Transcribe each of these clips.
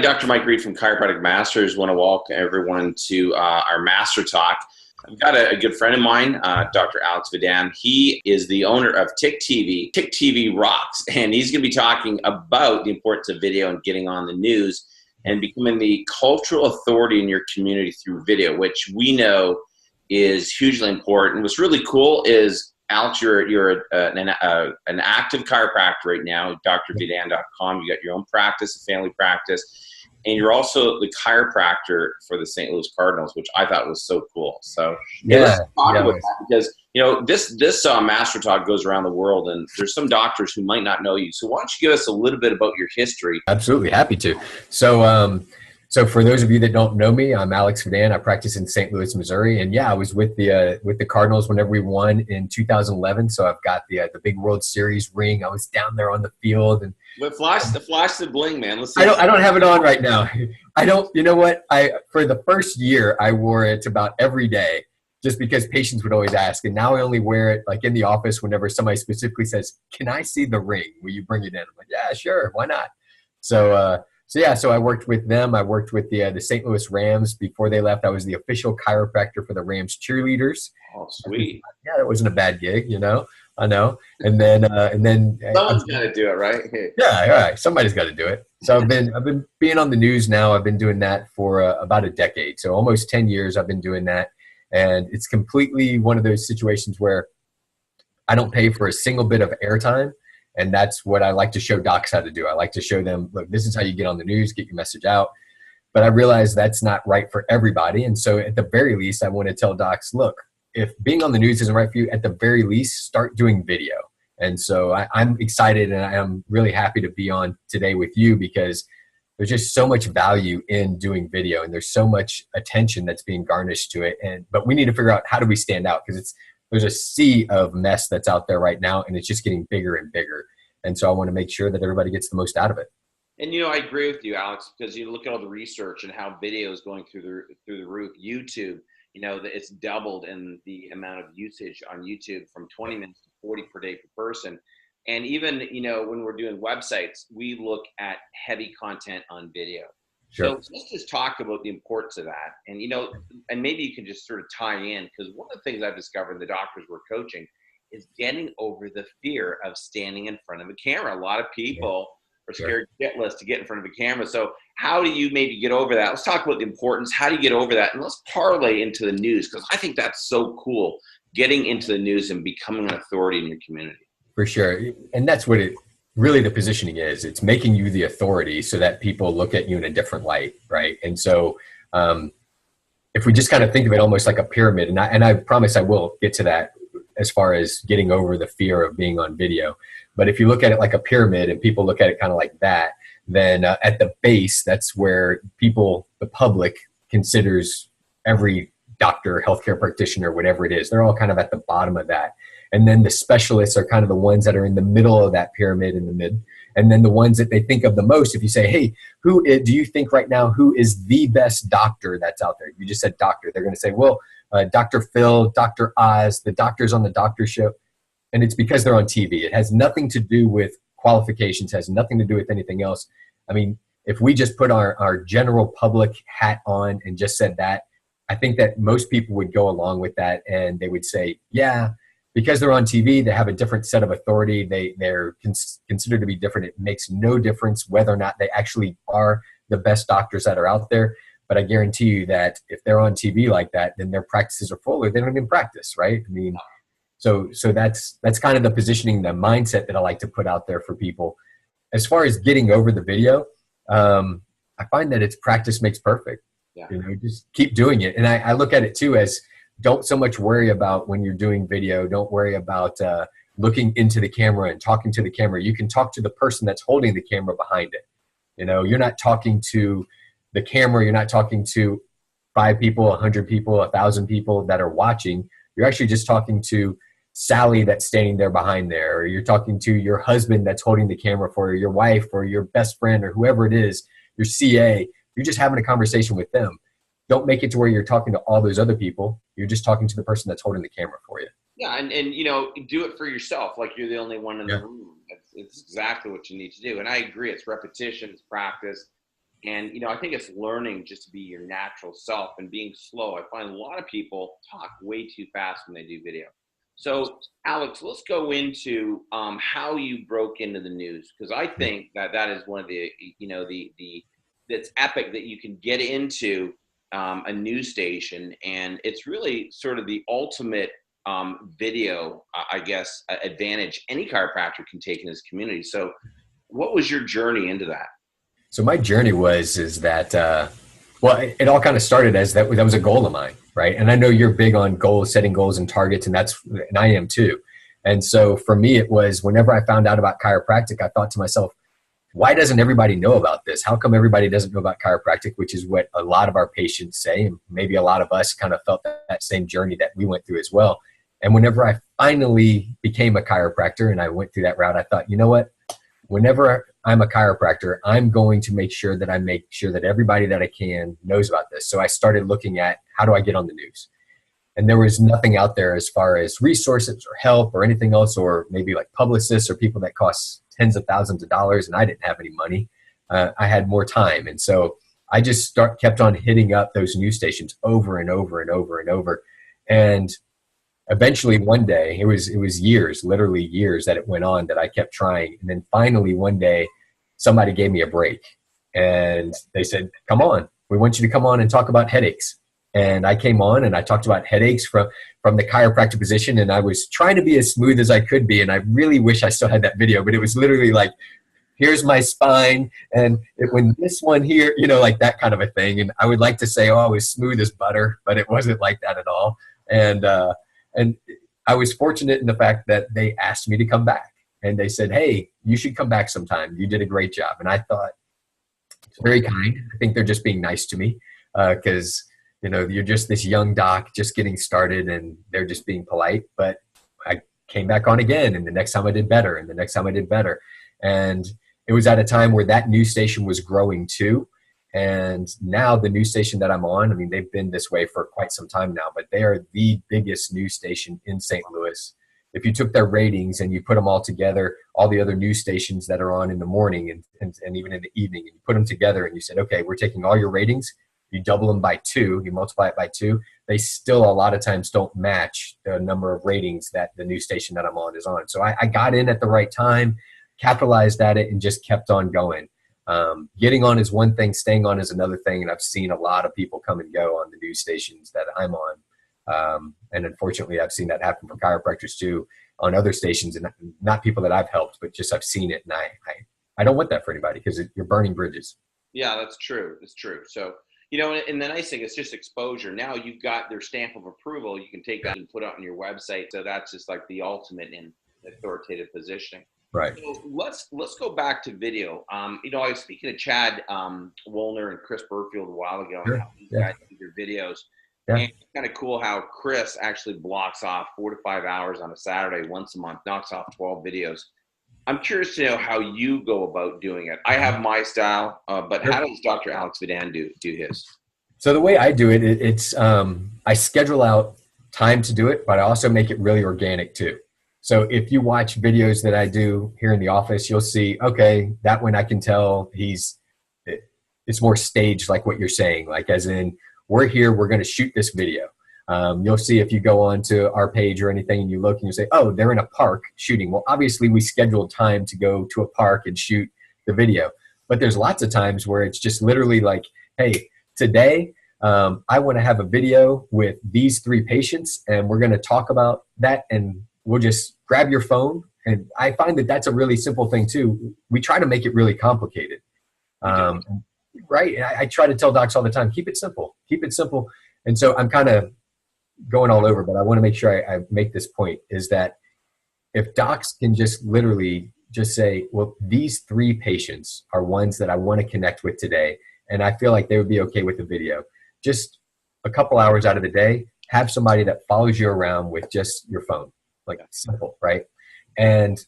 Dr. Mike Reid from Chiropractic Masters. Want to welcome everyone to our Master Talk. I've got a good friend of mine, Dr. Alex Vidan. He is the owner of TICTV. TICTV rocks, and he's going to be talking about the importance of video and getting on the news and becoming the cultural authority in your community through video, which we know is hugely important. What's really cool is, Alex, you're an active chiropractor right now, drvidan.com. You got your own practice, a family practice, and you're also the chiropractor for the St. Louis Cardinals, which I thought was so cool. So let's talk about that, because this Master Talk goes around the world, and there's some doctors who might not know you. So why don't you give us a little bit about your history? Absolutely, happy to. So for those of you that don't know me, I'm Alex Vidan. I practice in St. Louis, Missouri, and I was with the Cardinals whenever we won in 2011. So I've got the big World Series ring. I was down there on the field, and the flash the bling, man. Let's see. I don't have it on right now. I don't. You know what? For the first year I wore it about every day, just because patients would always ask, and now I only wear it like in the office whenever somebody specifically says, "Can I see the ring? Will you bring it in?" I'm like, "Yeah, sure. Why not?" So I worked with them. I worked with the St. Louis Rams before they left. I was the official chiropractor for the Rams cheerleaders. Oh, sweet. Yeah, that wasn't a bad gig, I know. And then someone's got to do it, right? Yeah, all right. Somebody's got to do it. So I've been being on the news now. I've been doing that for about a decade. So almost 10 years I've been doing that. And it's completely one of those situations where I don't pay for a single bit of airtime. And that's what I like to show docs how to do. I like to show them, look, this is how you get on the news, get your message out. But I realize that's not right for everybody. And so at the very least, I want to tell docs, look, if being on the news isn't right for you, at the very least, start doing video. And so I'm excited, and I'm really happy to be on today with you, because there's just so much value in doing video, and there's so much attention that's being garnished to it. But we need to figure out, how do we stand out? Because there's a sea of mess that's out there right now, and it's just getting bigger and bigger. And so I want to make sure that everybody gets the most out of it. And, I agree with you, Alex, because you look at all the research and how video is going through the roof. YouTube, it's doubled in the amount of usage on YouTube, from 20 minutes to 40 per day per person. And even, when we're doing websites, we look at heavy content on video. Sure. So let's just talk about the importance of that. And, and maybe you can just sort of tie in, because one of the things I've discovered in the doctors we're coaching is getting over the fear of standing in front of a camera. A lot of people are scared shitless to get in front of a camera. So how do you maybe get over that? Let's talk about the importance. How do you get over that? And let's parlay into the news, because I think that's so cool, getting into the news and becoming an authority in your community. For sure. And that's what really the positioning is. It's making you the authority so that people look at you in a different light, right? And so if we just kind of think of it almost like a pyramid, and I promise I will get to that as far as getting over the fear of being on video. But if you look at it like a pyramid, and people look at it kind of like that, then at the base, that's where the public considers every doctor, healthcare practitioner, whatever it is. They're all kind of at the bottom of that. And then the specialists are kind of the ones that are in the middle of that pyramid, in the mid. And then the ones that they think of the most, if you say, hey, do you think right now who is the best doctor that's out there? You just said doctor. They're going to say, well, Dr. Phil, Dr. Oz, the doctors on the doctor show. And it's because they're on TV. It has nothing to do with qualifications, has nothing to do with anything else. I mean, if we just put our general public hat on and just said that, I think that most people would go along with that, and they would say, yeah, because they're on TV, they have a different set of authority. They're considered to be different. It makes no difference whether or not they actually are the best doctors that are out there. But I guarantee you that if they're on TV like that, then their practices are full, or they don't even practice, right? I mean, so that's kind of the positioning, the mindset that I like to put out there for people. As far as getting over the video, I find that it's practice makes perfect. Yeah. Just keep doing it. And I look at it too as, don't so much worry about when you're doing video. Don't worry about looking into the camera and talking to the camera. You can talk to the person that's holding the camera behind it. You're not talking to the camera. You're not talking to 5 people, 100 people, 1,000 people that are watching. You're actually just talking to Sally that's standing there behind there, or you're talking to your husband that's holding the camera for you, your wife, or your best friend, or whoever it is, your CA. You're just having a conversation with them. Don't make it to where you're talking to all those other people. You're just talking to the person that's holding the camera for you. Yeah, and do it for yourself, like you're the only one in the room. It's exactly what you need to do. And I agree, it's repetition, it's practice. And, I think it's learning just to be your natural self and being slow. I find a lot of people talk way too fast when they do video. So, Alex, let's go into how you broke into the news, because I think that is one of the, that's epic that you can get into a news station, and it's really sort of the ultimate video, I guess, advantage any chiropractor can take in his community. So, what was your journey into that? So my journey is that, well, it all kind of started as that was a goal of mine, right? And I know you're big on goals, setting goals and targets, and I am too. And so for me, it was whenever I found out about chiropractic, I thought to myself, why doesn't everybody know about this? How come everybody doesn't know about chiropractic, which is what a lot of our patients say, and maybe a lot of us kind of felt that same journey that we went through as well. And whenever I finally became a chiropractor and I went through that route, I thought, you know what? Whenever I'm a chiropractor, I'm going to make sure that everybody that I can knows about this. So I started looking at, how do I get on the news? And there was nothing out there as far as resources or help or anything else, or maybe like publicists or people that cost tens of thousands of dollars, and I didn't have any money. I had more time. And so I just kept on hitting up those news stations over and over and over and over. And eventually one day, it was years, literally years that it went on that I kept trying. And then finally one day, somebody gave me a break and they said, come on, we want you to come on and talk about headaches. And I came on and I talked about headaches from the chiropractic position. And I was trying to be as smooth as I could be. And I really wish I still had that video, but it was literally like, here's my spine. And when this one here, like that kind of a thing. And I would like to say, oh, I was smooth as butter, but it wasn't like that at all. And I was fortunate in the fact that they asked me to come back, and they said, hey, you should come back sometime. You did a great job. And I thought, it's very kind. I think they're just being nice to me because, you're just this young doc just getting started and they're just being polite. But I came back on again, and the next time I did better, and the next time I did better. And it was at a time where that news station was growing too. And now the news station that I'm on, I mean, they've been this way for quite some time now, but they are the biggest news station in St. Louis. If you took their ratings and you put them all together, all the other news stations that are on in the morning and even in the evening, and you put them together and you said, okay, we're taking all your ratings, you double them by 2, you multiply it by 2, they still a lot of times don't match the number of ratings that the news station that I'm on is on. So I got in at the right time, capitalized at it, and just kept on going. Getting on is one thing, staying on is another thing. And I've seen a lot of people come and go on the news stations that I'm on. And unfortunately, I've seen that happen for chiropractors too on other stations, and not people that I've helped, but just I've seen it. And I don't want that for anybody because you're burning bridges. Yeah, that's true. It's true. So, and the nice thing is just exposure. Now you've got their stamp of approval. You can take that and put it on your website. So that's just like the ultimate in authoritative positioning. Right. So let's go back to video. I was speaking to Chad Woolner and Chris Burfield a while ago, Sure. and how these guys do their videos. Yeah. And it's kind of cool how Chris actually blocks off 4 to 5 hours on a Saturday once a month, knocks off 12 videos. I'm curious to know how you go about doing it. I have my style, but how does Dr. Alex Vidan do his? So the way I do it, it's I schedule out time to do it, but I also make it really organic too. So if you watch videos that I do here in the office, you'll see, okay, that one I can tell it's more staged, like what you're saying, like as in we're here, we're going to shoot this video. You'll see if you go onto our page or anything and you look and you say, oh, they're in a park shooting. Well, obviously we scheduled time to go to a park and shoot the video, but there's lots of times where it's just literally like, hey, today I want to have a video with these 3 patients and we're going to talk about that, and we'll just grab your phone. And I find that that's a really simple thing too. We try to make it really complicated. Right. I try to tell docs all the time, keep it simple, keep it simple. And so I'm kind of going all over, but I want to make sure I make this point, is that if docs can just literally just say, well, these 3 patients are ones that I want to connect with today, and I feel like they would be okay with the video. Just a couple hours out of the day, have somebody that follows you around with just your phone. Like simple, right? And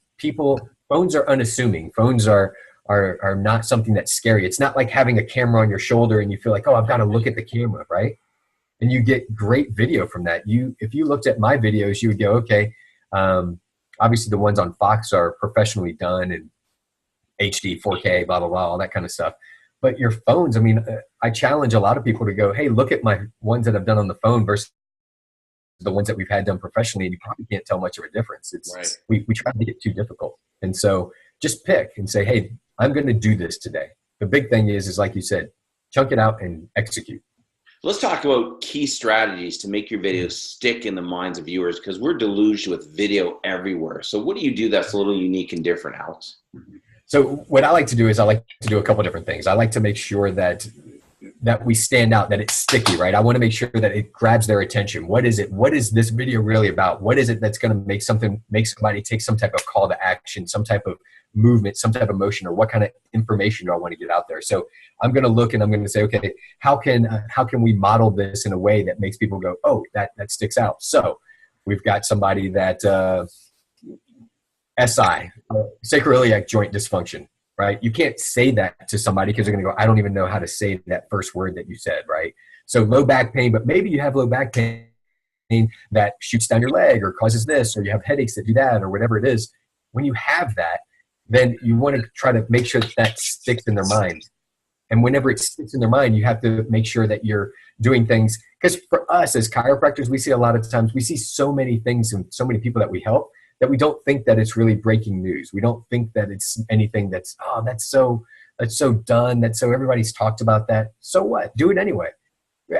phones are unassuming. Phones are not something that's scary. It's not like having a camera on your shoulder and you feel like, oh, I've got to look at the camera, right? And you get great video from that. If you looked at my videos, you would go, okay, obviously the ones on Fox are professionally done and HD, 4K, blah, blah, blah, all that kind of stuff. But your phones, I mean, I challenge a lot of people to go, hey, look at my ones that I've done on the phone versus the ones that we've had done professionally, and you probably can't tell much of a difference. It's Right. we try to make it too difficult. And so just pick and say, hey, I'm going to do this today. The big thing is like you said, chunk it out and execute. Let's talk about key strategies to make your videos stick in the minds of viewers, because we're deluged with video everywhere. So what do you do that's a little unique and different, Alex? So what I like to do is I like to do a couple different things. I like to make sure that we stand out, that it's sticky, right? I want to make sure that it grabs their attention. What is it? What is this video really about? What is it that's going to make somebody take some type of call to action, some type of movement, some type of motion, or what kind of information do I want to get out there? So I'm going to look and I'm going to say, okay, how can we model this in a way that makes people go, oh, that sticks out. So we've got somebody that sacroiliac joint dysfunction, right? You can't say that to somebody because they're going to go, I don't even know how to say that first word that you said, right? So low back pain, but maybe you have low back pain that shoots down your leg or causes this, or you have headaches that do that, or whatever it is. When you have that, then you want to try to make sure that sticks in their mind. And whenever it sticks in their mind, you have to make sure that you're doing things. Because for us as chiropractors, we see a lot of times, we see so many things and so many people that we help that we don't think that it's really breaking news. We don't think that it's anything that's so done, that's so everybody's talked about that. So what? Do it anyway.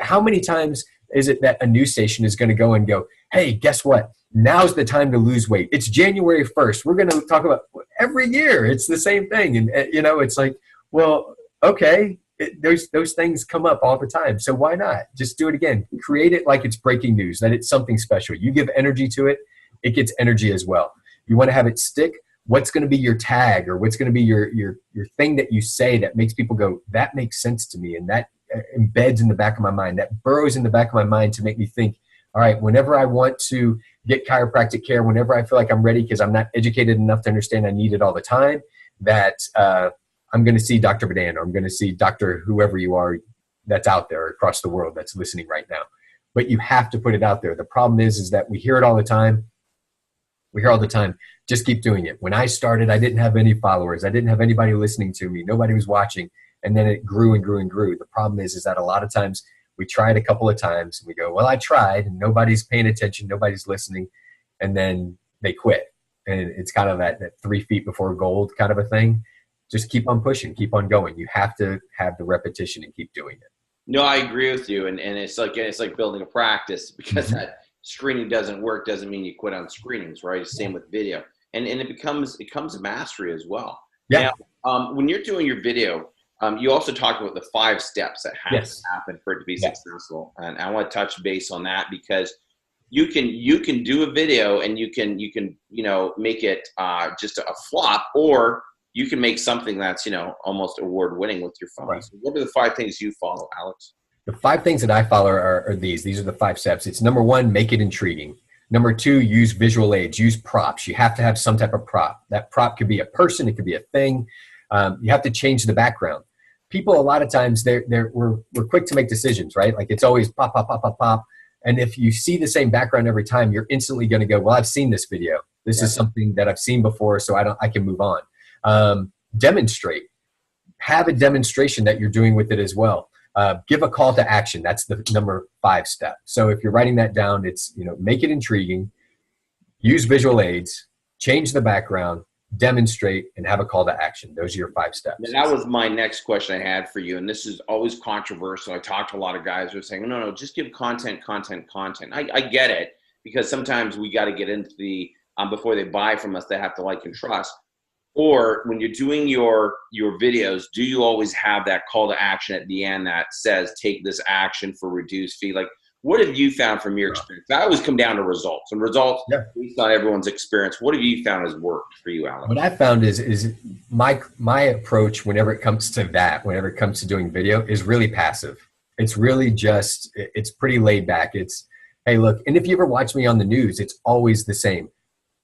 How many times is it that a news station is going to go and go, hey, guess what? Now's the time to lose weight. It's January 1st. We're going to talk about every year. It's the same thing. And, it's like, well, okay, those things come up all the time. So why not? Just do it again. Create it like it's breaking news, that it's something special. You give energy to it, it gets energy as well. You want to have it stick. What's going to be your tag, or what's going to be your thing that you say that makes people go, that makes sense to me, and that embeds in the back of my mind, that burrows in the back of my mind to make me think, all right, whenever I want to get chiropractic care, whenever I feel like I'm ready because I'm not educated enough to understand I need it all the time, that I'm going to see Dr. Vidan, or I'm going to see Dr. whoever you are that's out there across the world that's listening right now. But you have to put it out there. The problem is that we hear it all the time. Just keep doing it. When I started, I didn't have any followers. I didn't have anybody listening to me. Nobody was watching. And then it grew and grew and grew. The problem is that a lot of times we tried a couple of times and we go, well, I tried, and nobody's paying attention. Nobody's listening. And then they quit. And it's kind of that 3 feet before gold kind of a thing. Just keep on pushing, keep on going. You have to have the repetition and keep doing it. No, I agree with you. And it's like building a practice, because that screening doesn't work doesn't mean you quit on screenings, right? Same with video. And it comes a mastery as well. Yeah. Now, when you're doing your video, you also talk about the 5 steps that have to happen for it to be successful. And I want to touch base on that, because you can do a video and you can make it just a flop, or you can make something that's almost award winning with your phone. Right. So what are the 5 things you follow, Alex? The 5 things that I follow are these. These are the 5 steps. It's number 1, make it intriguing. Number 2, use visual aids, use props. You have to have some type of prop. That prop could be a person, it could be a thing. You have to change the background. People, a lot of times, we're quick to make decisions, right? Like it's always pop, pop, pop, pop, pop. And if you see the same background every time, you're instantly going to go, well, I've seen this video. This is something that I've seen before, so I can move on. Demonstrate. Have a demonstration that you're doing with it as well. Give a call to action. That's the number 5 step. So if you're writing that down, it's, make it intriguing, use visual aids, change the background, demonstrate, and have a call to action. Those are your 5 steps. And that was my next question I had for you. And this is always controversial. I talk to a lot of guys who are saying, no, just give content. I get it, because sometimes we got to get into the, before they buy from us, they have to like and trust. Or when you're doing your videos, do you always have that call to action at the end that says, take this action for reduced fee? Like, what have you found from your experience? I always come down to results, and results based on everyone's experience. What have you found has worked for you, Alex? What I found is my approach whenever it comes to doing video, is really passive. It's really just, it's pretty laid back. It's, hey, look, and if you ever watch me on the news, it's always the same.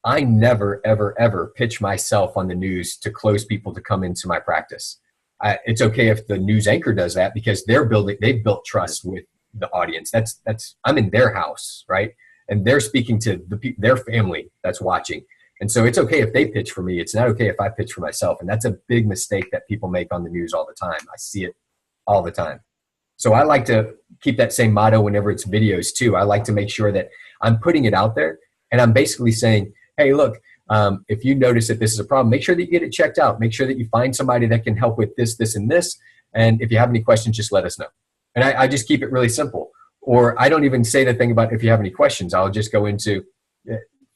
I never, ever, ever pitch myself on the news to close people to come into my practice. It's okay if the news anchor does that, because they've built trust with the audience. I'm in their house, right? And they're speaking to their family that's watching. And so it's okay if they pitch for me. It's not okay if I pitch for myself. And that's a big mistake that people make on the news all the time. I see it all the time. So I like to keep that same motto whenever it's videos too. I like to make sure that I'm putting it out there and I'm basically saying, hey, look, if you notice that this is a problem, make sure that you get it checked out. Make sure that you find somebody that can help with this, this, and this. And if you have any questions, just let us know. And I just keep it really simple. Or I don't even say the thing about if you have any questions. I'll just go into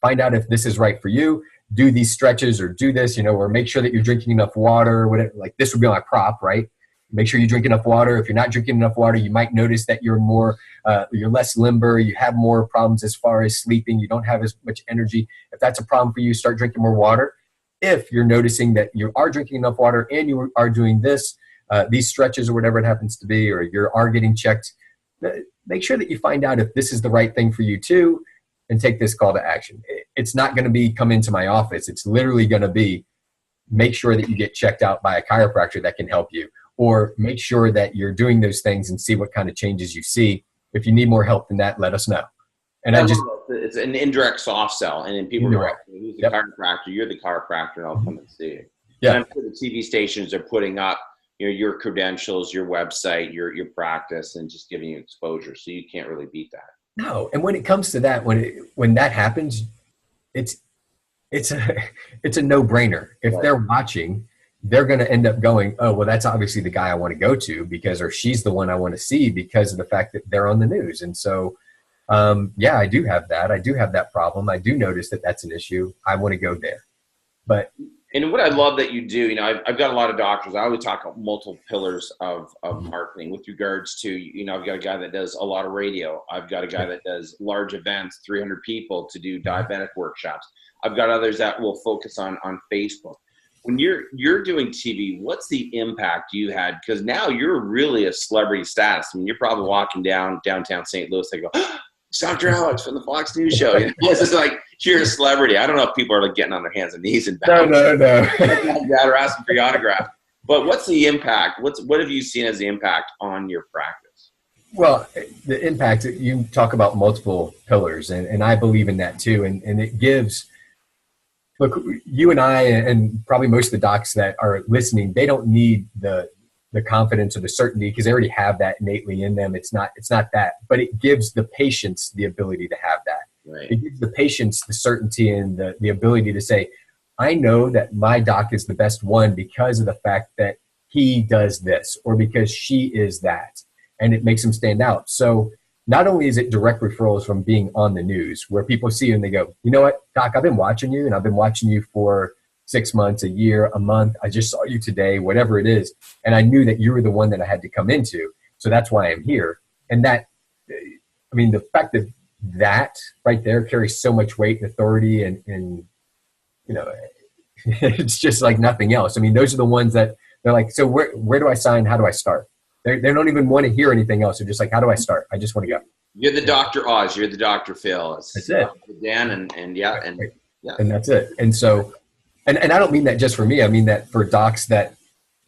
find out if this is right for you, do these stretches or do this, or make sure that you're drinking enough water, whatever. Like this would be my prop, right? Make sure you drink enough water. If you're not drinking enough water, you might notice that you're less limber. You have more problems as far as sleeping. You don't have as much energy. If that's a problem for you, start drinking more water. If you're noticing that you are drinking enough water and you are doing this, these stretches or whatever it happens to be, or you are getting checked, make sure that you find out if this is the right thing for you too, and take this call to action. It's not going to be come into my office. It's literally going to be make sure that you get checked out by a chiropractor that can help you, or make sure that you're doing those things and see what kind of changes you see. If you need more help than that, let us know. And it's an indirect soft sell. And then people go, who's the chiropractor? You're the chiropractor, and I'll come and see you. Yeah. And I'm sure the TV stations are putting up your credentials, your website, your practice, and just giving you exposure. So you can't really beat that. No. And when it comes to that, when that happens, it's a no-brainer. If they're watching, they're going to end up going, oh, well, that's obviously the guy I want to go to or she's the one I want to see because of the fact that they're on the news. And so, I do have that. I do have that problem. I do notice that that's an issue. I want to go there. And what I love that you do, I've got a lot of doctors. I always talk about multiple pillars of marketing with regards to, I've got a guy that does a lot of radio. I've got a guy that does large events, 300 people to do diabetic workshops. I've got others that will focus on Facebook. When you're doing TV, what's the impact you had? Because now you're really a celebrity status. I mean, you're probably walking downtown St. Louis. They go, it's Dr. Alex from the Fox News Show. It's just like you're a celebrity. I don't know if people are like getting on their hands and knees and bowing. No. Or asking for your autograph. But what's the impact? What have you seen as the impact on your practice? Well, the impact, you talk about multiple pillars, and I believe in that too. And it gives. Look, you and I, and probably most of the docs that are listening, they don't need the confidence or the certainty because they already have that innately in them. It's not that, but it gives the patients the ability to have that. Right. It gives the patients the certainty and the ability to say, I know that my doc is the best one because of the fact that he does this or because she is that, and it makes them stand out. So not only is it direct referrals from being on the news where people see you and they go, you know what, doc, I've been watching you and I've been watching you for 6 months, a year, a month. I just saw you today, whatever it is. And I knew that you were the one that I had to come into. So that's why I'm here. And that, the fact that right there carries so much weight and authority and it's just like nothing else. Those are the ones that they're like, so where do I sign? How do I start? They don't even want to hear anything else. They're just like, how do I start? I just want to go. You're the Dr. Oz. You're the Dr. Phil. That's it. Dan and that's it. And so, and I don't mean that just for me. I mean that for docs that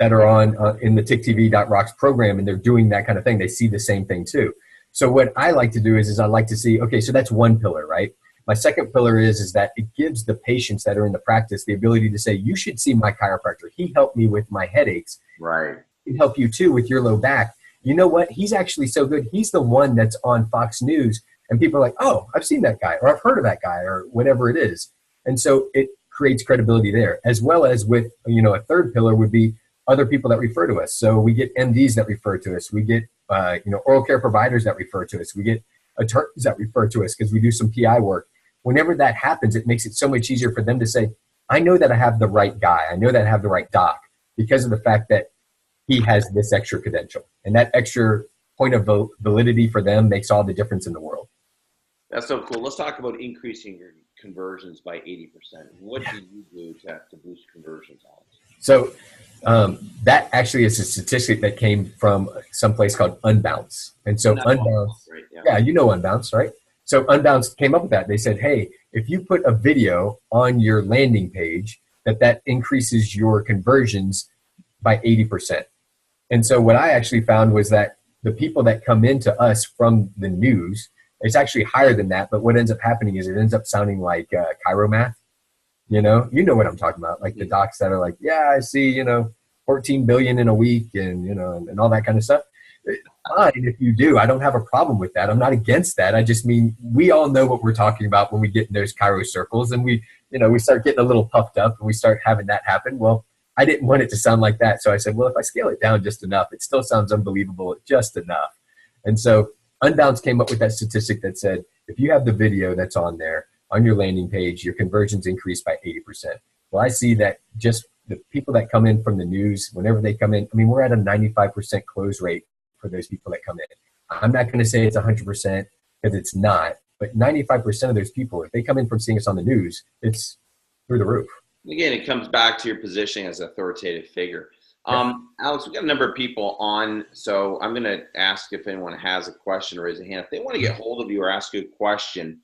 are on in the TICTV.rocks program and they're doing that kind of thing. They see the same thing too. So what I like to do is I like to see, okay, so that's one pillar, right? My second pillar is that it gives the patients that are in the practice the ability to say, you should see my chiropractor. He helped me with my headaches. Right. Can help you too with your low back. You know what? He's actually so good. He's the one that's on Fox News. And people are like, oh, I've seen that guy or I've heard of that guy or whatever it is. And so it creates credibility there, as well as with, a third pillar would be other people that refer to us. So we get MDs that refer to us. We get, oral care providers that refer to us. We get attorneys that refer to us because we do some PI work. Whenever that happens, it makes it so much easier for them to say, I know that I have the right guy. I know that I have the right doc because of the fact that he has this extra credential, and that extra point of validity for them makes all the difference in the world. That's so cool. Let's talk about increasing your conversions by 80%. What do you do to boost conversions, Alex? So that actually is a statistic that came from some place called Unbounce. And so Unbounce, right? Yeah, Unbounce, right? So Unbounce came up with that. They said, hey, if you put a video on your landing page, that increases your conversions by 80%. And so what I actually found was that the people that come into us from the news, it's actually higher than that. But what ends up happening is it ends up sounding like chiromath. You know what I'm talking about. Like the docs that are like, yeah, I see, 14 billion in a week and, and all that kind of stuff. Fine if you do. I don't have a problem with that. I'm not against that. I just mean, we all know what we're talking about when we get in those chiro circles and we start getting a little puffed up and we start having that happen. Well, I didn't want it to sound like that. So I said, well, if I scale it down just enough, it still sounds unbelievable just enough. And so Unbounce came up with that statistic that said, if you have the video that's on there on your landing page, your conversions increase by 80%. Well, I see that just the people that come in from the news, whenever they come in, I mean, we're at a 95% close rate for those people that come in. I'm not going to say it's 100% because it's not, but 95% of those people, if they come in from seeing us on the news, it's through the roof. Again, it comes back to your positioning as an authoritative figure. Alex, we've got a number of people on, so I'm going to ask if anyone has a question or raise a hand. If they want to get hold of you or ask you a question,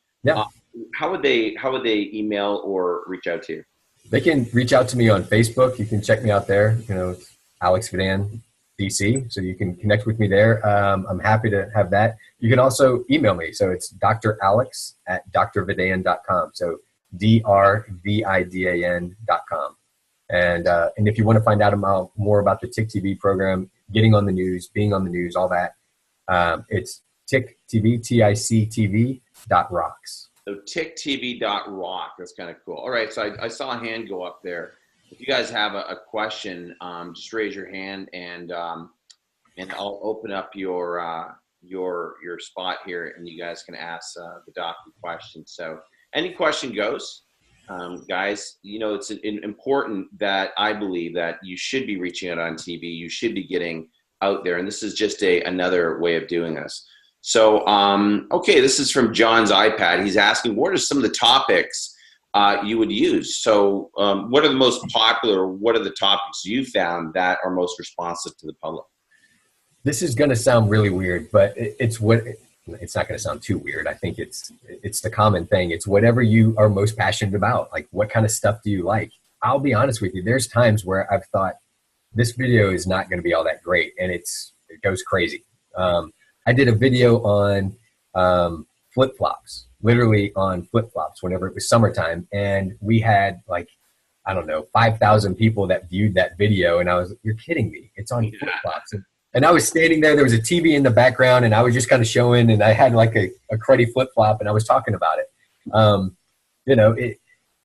how would they email or reach out to you? They can reach out to me on Facebook. You can check me out there. It's Alex Vidan, DC, so you can connect with me there. I'm happy to have that. You can also email me. So it's dralex@drvidan.com. So drvidan.com. And if you want to find out more about the TICTV program, getting on the news, being on the news, all that, it's TICTV, TICTV.rocks. So TICTV.rock. That's kind of cool. All right. So I saw a hand go up there. If you guys have a question, just raise your hand and I'll open up your spot here and you guys can ask the doc a question. So any question goes. Guys, it's important that I believe that you should be reaching out on TV. You should be getting out there. And this is just another way of doing this. So, okay, this is from John's iPad. He's asking, what are some of the topics you would use? So what are the most popular, what are the topics you found that are most responsive to the public? This is going to sound really weird, but it's not going to sound too weird. I think it's the common thing. It's whatever you are most passionate about. Like, what kind of stuff do you like? I'll be honest with you. There's times where I've thought this video is not going to be all that great, and it goes crazy. I did a video on flip-flops, literally on flip-flops whenever it was summertime, and we had 5,000 people that viewed that video, and you're kidding me. It's on flip-flops. And I was standing there was a TV in the background, and I was just kind of showing, and I had like a cruddy flip-flop, and I was talking about it.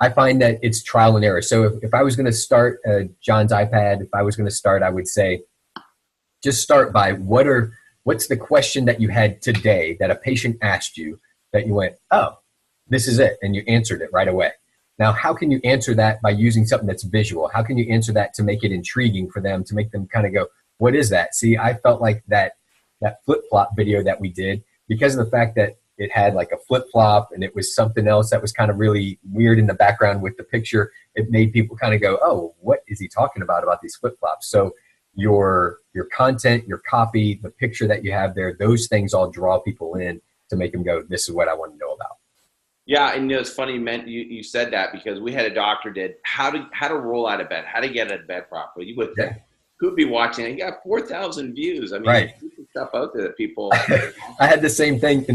I find that it's trial and error. So if I was going to start John's iPad, I would say just start by what's the question that you had today that a patient asked you that you went, oh, this is it, and you answered it right away. Now, how can you answer that by using something that's visual? How can you answer that to make it intriguing for them, to make them kind of go, what is that? See, I felt like that flip-flop video that we did, because of the fact that it had like a flip-flop and it was something else that was kind of really weird in the background with the picture, it made people kind of go, oh, what is he talking about these flip-flops? So your content, your copy, the picture that you have there, those things all draw people in to make them go, this is what I want to know about. Yeah, and it's funny you said that, because we had a doctor did how to roll out of bed, how to get out of bed properly. You would think, who'd be watching it? You got 4,000 views. I mean, right. There's stuff out there that people. I had the same thing.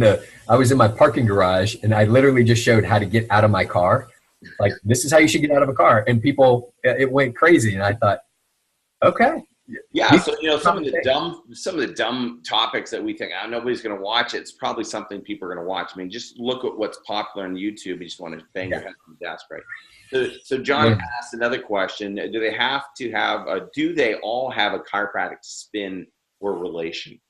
I was in my parking garage, and I literally just showed how to get out of my car. Like, this is how you should get out of a car, and people, it went crazy. And I thought, okay. Yeah, so some of the dumb topics that we think nobody's going to watch it, it's probably something people are going to watch. I mean, just look at what's popular on YouTube. You just want to bang your head on the desk, right? So John asked another question: do they all have a chiropractic spin or relation?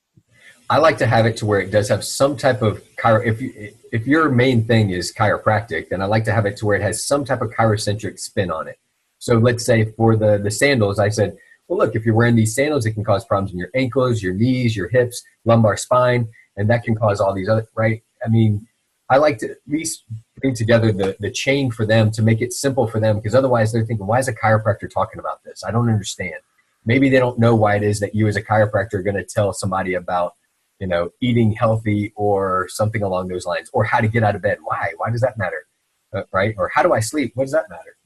I like to have it to where it does have some type of if your main thing is chiropractic, then I like to have it to where it has some type of chirocentric spin on it. So let's say for the sandals, I said, well, look, if you're wearing these sandals, it can cause problems in your ankles, your knees, your hips, lumbar spine, and that can cause all these other, right? I mean, I like to at least bring together the chain for them to make it simple for them, because otherwise they're thinking, why is a chiropractor talking about this? I don't understand. Maybe they don't know why it is that you as a chiropractor are going to tell somebody about, eating healthy or something along those lines, or how to get out of bed. Why? Why does that matter? Right? Or how do I sleep? What does that matter?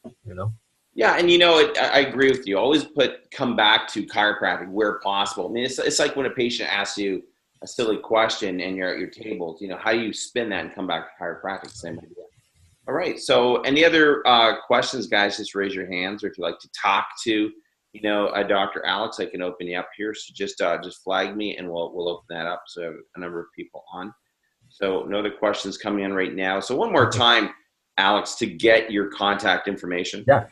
Yeah, and I agree with you. Always come back to chiropractic where possible. I mean, it's like when a patient asks you a silly question and you're at your tables, how do you spin that and come back to chiropractic? Same idea. All right. So any other questions, guys, just raise your hands, or if you'd like to talk to, Dr. Alex, I can open you up here. So just flag me and we'll open that up. So I have a number of people on. So no other questions coming in right now. So one more time, Alex, to get your contact information. Yeah.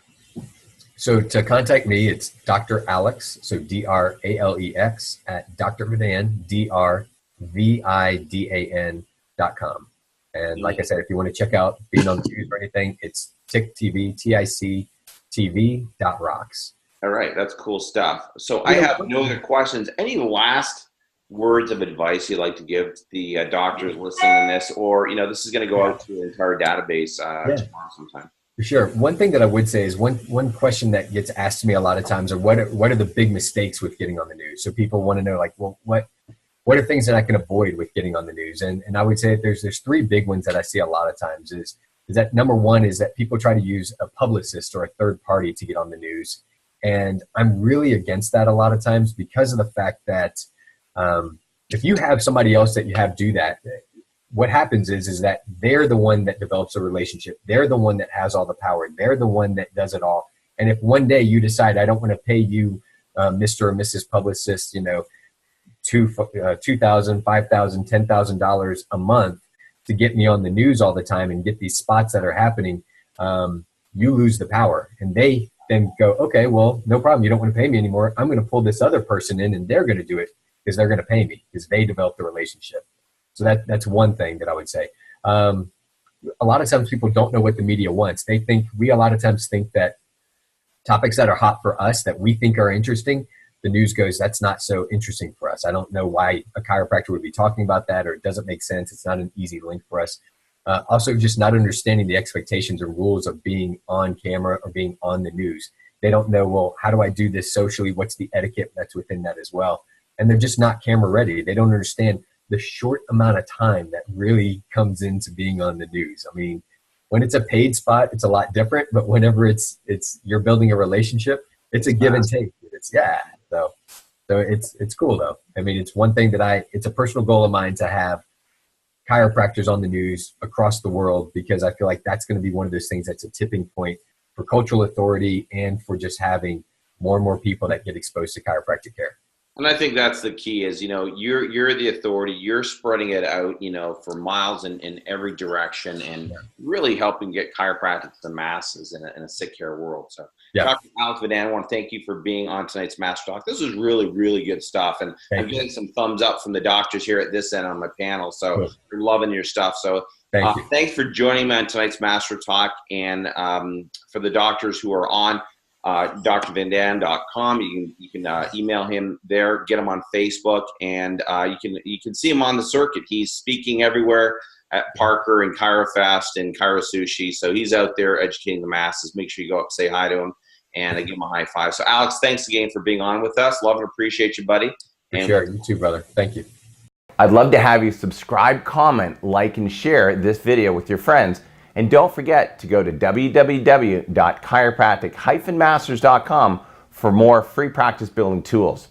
So to contact me, it's Dr. Alex, so DRALEX at Dr. Vidan, DRVIDAN.com. And like I said, if you want to check out being on the news or anything, it's TICTV, TICTV.rocks. All right. That's cool stuff. So I have no other questions. Any last words of advice you'd like to give to the doctors listening on this, or, this is going to go out to the entire database tomorrow sometime? For sure. One thing that I would say is one question that gets asked to me a lot of times are what are the big mistakes with getting on the news? So people want to know, like, well, what are things that I can avoid with getting on the news? And I would say there's three big ones that I see a lot of times is that number one is that people try to use a publicist or a third party to get on the news. And I'm really against that a lot of times because of the fact that if you have somebody else that you have do that, what happens is that they're the one that develops a relationship. They're the one that has all the power. They're the one that does it all. And if one day you decide, I don't want to pay you, Mr. or Mrs. Publicist, $2,000, $5,000, $10,000 a month to get me on the news all the time and get these spots that are happening, you lose the power. And they then go, okay, well, no problem. You don't want to pay me anymore. I'm going to pull this other person in and they're going to do it because they're going to pay me because they developed the relationship. So that's one thing that I would say. A lot of times people don't know what the media wants. We a lot of times think that topics that are hot for us that we think are interesting, the news goes, that's not so interesting for us. I don't know why a chiropractor would be talking about that, or it doesn't make sense. It's not an easy link for us. Also, just not understanding the expectations and rules of being on camera or being on the news. They don't know, well, how do I do this socially? What's the etiquette that's within that as well? And they're just not camera ready. They don't understand the short amount of time that really comes into being on the news. I mean, when it's a paid spot, it's a lot different, but whenever it's you're building a relationship, it's a give and take. So it's cool though. I mean, it's one thing that it's a personal goal of mine to have chiropractors on the news across the world, because I feel like that's going to be one of those things that's a tipping point for cultural authority and for just having more and more people that get exposed to chiropractic care. And I think that's the key is, you're the authority, you're spreading it out, for miles in every direction and really helping get chiropractic to the masses in a sick care world. So Dr. Alex Vidan, I want to thank you for being on tonight's Master Talk. This was really, really good stuff. And I'm getting some thumbs up from the doctors here at this end on my panel. So we're loving your stuff. So thanks for joining me on tonight's Master Talk. And for the doctors who are on, drvidan.com. You can email him there, get him on Facebook, and you can see him on the circuit. He's speaking everywhere at Parker and ChiroFest and Chiro Sushi. So he's out there educating the masses. Make sure you go up, say hi to him, and give him a high five. So Alex, thanks again for being on with us. Love and appreciate you, buddy. Sure, you too, brother. Thank you. I'd love to have you subscribe, comment, like, and share this video with your friends. And don't forget to go to www.chiropractic-masters.com for more free practice building tools.